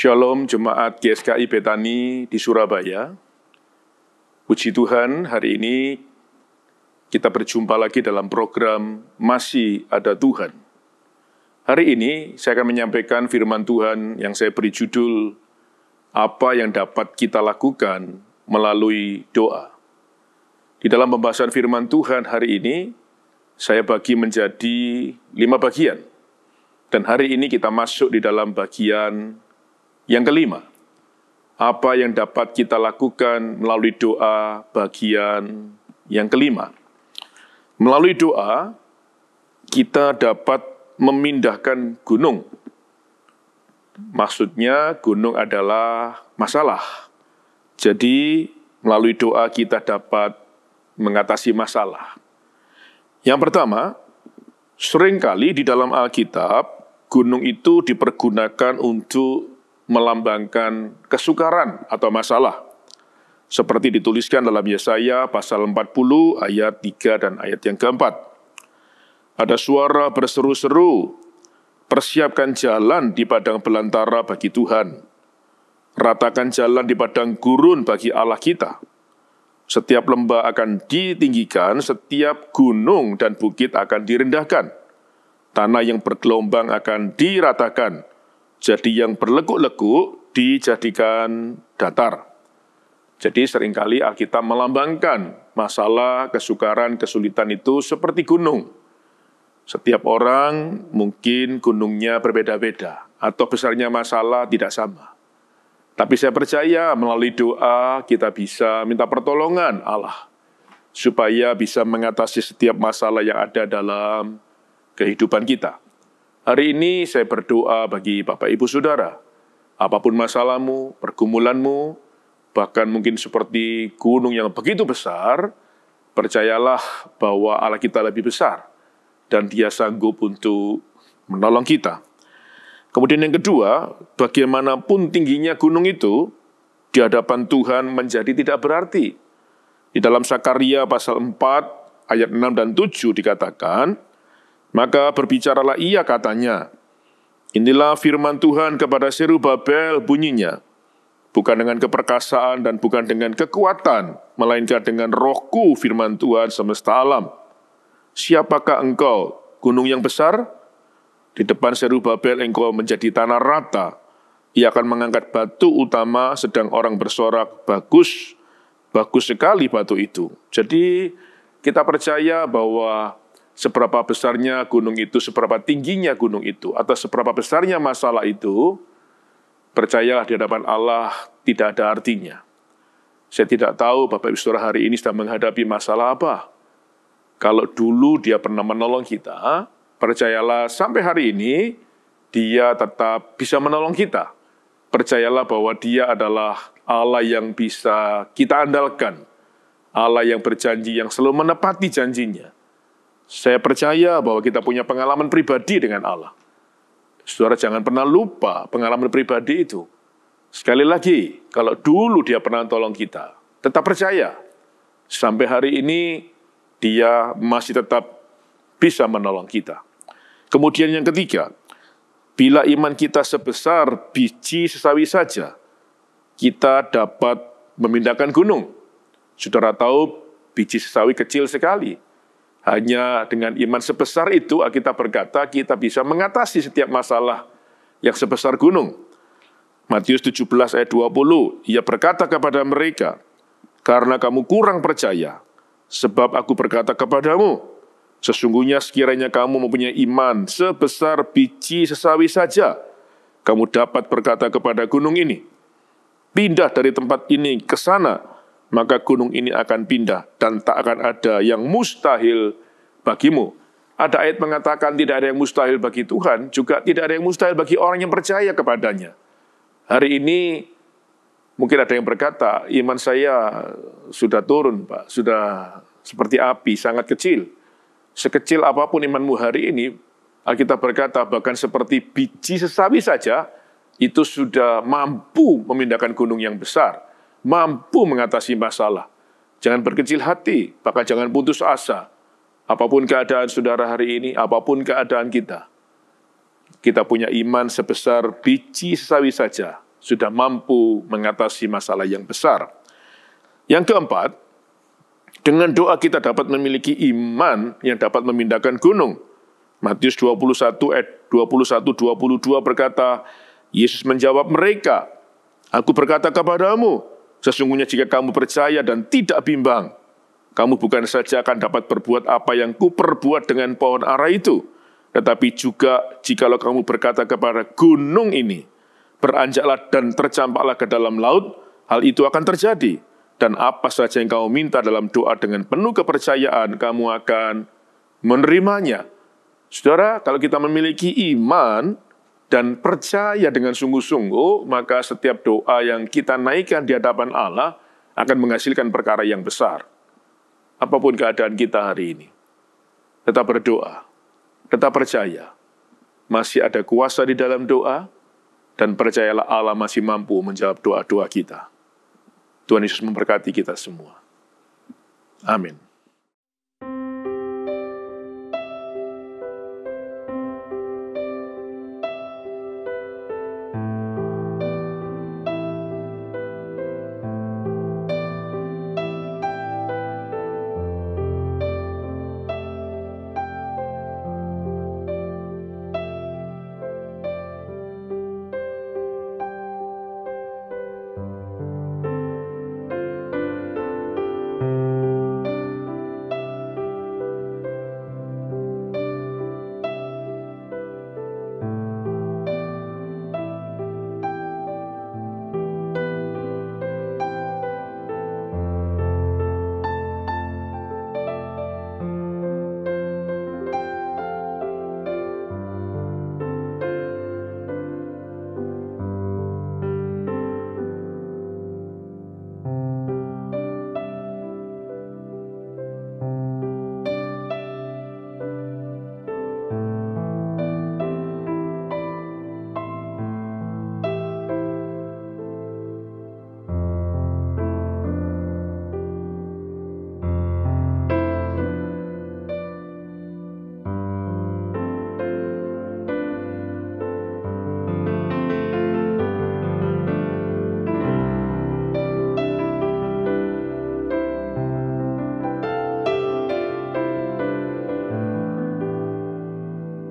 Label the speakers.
Speaker 1: Shalom Jemaat GSKI Betani di Surabaya. Puji Tuhan, hari ini kita berjumpa lagi dalam program Masih Ada Tuhan. Hari ini saya akan menyampaikan firman Tuhan yang saya beri judul Apa yang dapat kita lakukan melalui doa. Di dalam pembahasan firman Tuhan hari ini, saya bagi menjadi 5 bagian. Dan hari ini kita masuk di dalam bagian yang kelima, apa yang dapat kita lakukan melalui doa bagian yang kelima. Melalui doa, kita dapat memindahkan gunung. Maksudnya gunung adalah masalah. Jadi melalui doa kita dapat mengatasi masalah. Yang pertama, seringkali di dalam Alkitab, gunung itu dipergunakan untuk melambangkan kesukaran atau masalah. Seperti dituliskan dalam Yesaya pasal 40 ayat 3 dan ayat yang keempat. Ada suara berseru-seru, persiapkan jalan di padang belantara bagi Tuhan. Ratakan jalan di padang gurun bagi Allah kita. Setiap lembah akan ditinggikan, setiap gunung dan bukit akan direndahkan. Tanah yang bergelombang akan diratakan. Jadi yang berlekuk-lekuk dijadikan datar. Jadi seringkali Alkitab melambangkan masalah, kesukaran, kesulitan itu seperti gunung. Setiap orang mungkin gunungnya berbeda-beda, atau besarnya masalah tidak sama. Tapi saya percaya melalui doa kita bisa minta pertolongan Allah, supaya bisa mengatasi setiap masalah yang ada dalam kehidupan kita. Hari ini saya berdoa bagi Bapak Ibu Saudara, apapun masalahmu, pergumulanmu, bahkan mungkin seperti gunung yang begitu besar, percayalah bahwa Allah kita lebih besar dan Dia sanggup untuk menolong kita. Kemudian yang kedua, bagaimanapun tingginya gunung itu, di hadapan Tuhan menjadi tidak berarti. Di dalam Sakaria pasal 4 ayat 6 dan 7 dikatakan, maka berbicaralah ia katanya, inilah firman Tuhan kepada Zerubabel bunyinya, bukan dengan keperkasaan dan bukan dengan kekuatan, melainkan dengan rohku firman Tuhan semesta alam. Siapakah engkau, gunung yang besar? Di depan Zerubabel engkau menjadi tanah rata. Ia akan mengangkat batu utama, sedang orang bersorak, bagus, bagus sekali batu itu. Jadi kita percaya bahwa seberapa besarnya gunung itu, seberapa tingginya gunung itu, atau seberapa besarnya masalah itu, percayalah di hadapan Allah tidak ada artinya. Saya tidak tahu Bapak Ibu Saudara hari ini sedang menghadapi masalah apa. Kalau dulu Dia pernah menolong kita, percayalah sampai hari ini Dia tetap bisa menolong kita. Percayalah bahwa Dia adalah Allah yang bisa kita andalkan, Allah yang berjanji, yang selalu menepati janjinya. Saya percaya bahwa kita punya pengalaman pribadi dengan Allah. Saudara jangan pernah lupa pengalaman pribadi itu. Sekali lagi, kalau dulu Dia pernah tolong kita, tetap percaya. Sampai hari ini, Dia masih tetap bisa menolong kita. Kemudian yang ketiga, bila iman kita sebesar biji sesawi saja, kita dapat memindahkan gunung. Saudara tahu, biji sesawi kecil sekali. Hanya dengan iman sebesar itu, Alkitab berkata, kita bisa mengatasi setiap masalah yang sebesar gunung. Matius 17 ayat 20, Ia berkata kepada mereka, karena kamu kurang percaya, sebab aku berkata kepadamu, sesungguhnya sekiranya kamu mempunyai iman sebesar biji sesawi saja, kamu dapat berkata kepada gunung ini, pindah dari tempat ini ke sana, maka gunung ini akan pindah dan tak akan ada yang mustahil bagimu. Ada ayat mengatakan tidak ada yang mustahil bagi Tuhan, juga tidak ada yang mustahil bagi orang yang percaya kepadanya. Hari ini mungkin ada yang berkata, iman saya sudah turun Pak, sudah seperti api, sangat kecil. Sekecil apapun imanmu hari ini, Alkitab berkata bahkan seperti biji sesawi saja, itu sudah mampu memindahkan gunung yang besar, mampu mengatasi masalah. Jangan berkecil hati, bahkan jangan putus asa. Apapun keadaan saudara hari ini, apapun keadaan kita punya iman sebesar biji sesawi saja, sudah mampu mengatasi masalah yang besar. Yang keempat, dengan doa kita dapat memiliki iman yang dapat memindahkan gunung. Matius 21 ayat 21-22 berkata, Yesus menjawab mereka, "Aku berkata kepadamu, sesungguhnya jika kamu percaya dan tidak bimbang, kamu bukan saja akan dapat berbuat apa yang kuperbuat dengan pohon ara itu, tetapi juga jikalau kamu berkata kepada gunung ini, beranjaklah dan tercampaklah ke dalam laut, hal itu akan terjadi. Dan apa saja yang kamu minta dalam doa dengan penuh kepercayaan, kamu akan menerimanya." Saudara, kalau kita memiliki iman dan percaya dengan sungguh-sungguh, maka setiap doa yang kita naikkan di hadapan Allah akan menghasilkan perkara yang besar. Apapun keadaan kita hari ini, tetap berdoa, tetap percaya. Masih ada kuasa di dalam doa, dan percayalah Allah masih mampu menjawab doa-doa kita. Tuhan Yesus memberkati kita semua. Amin.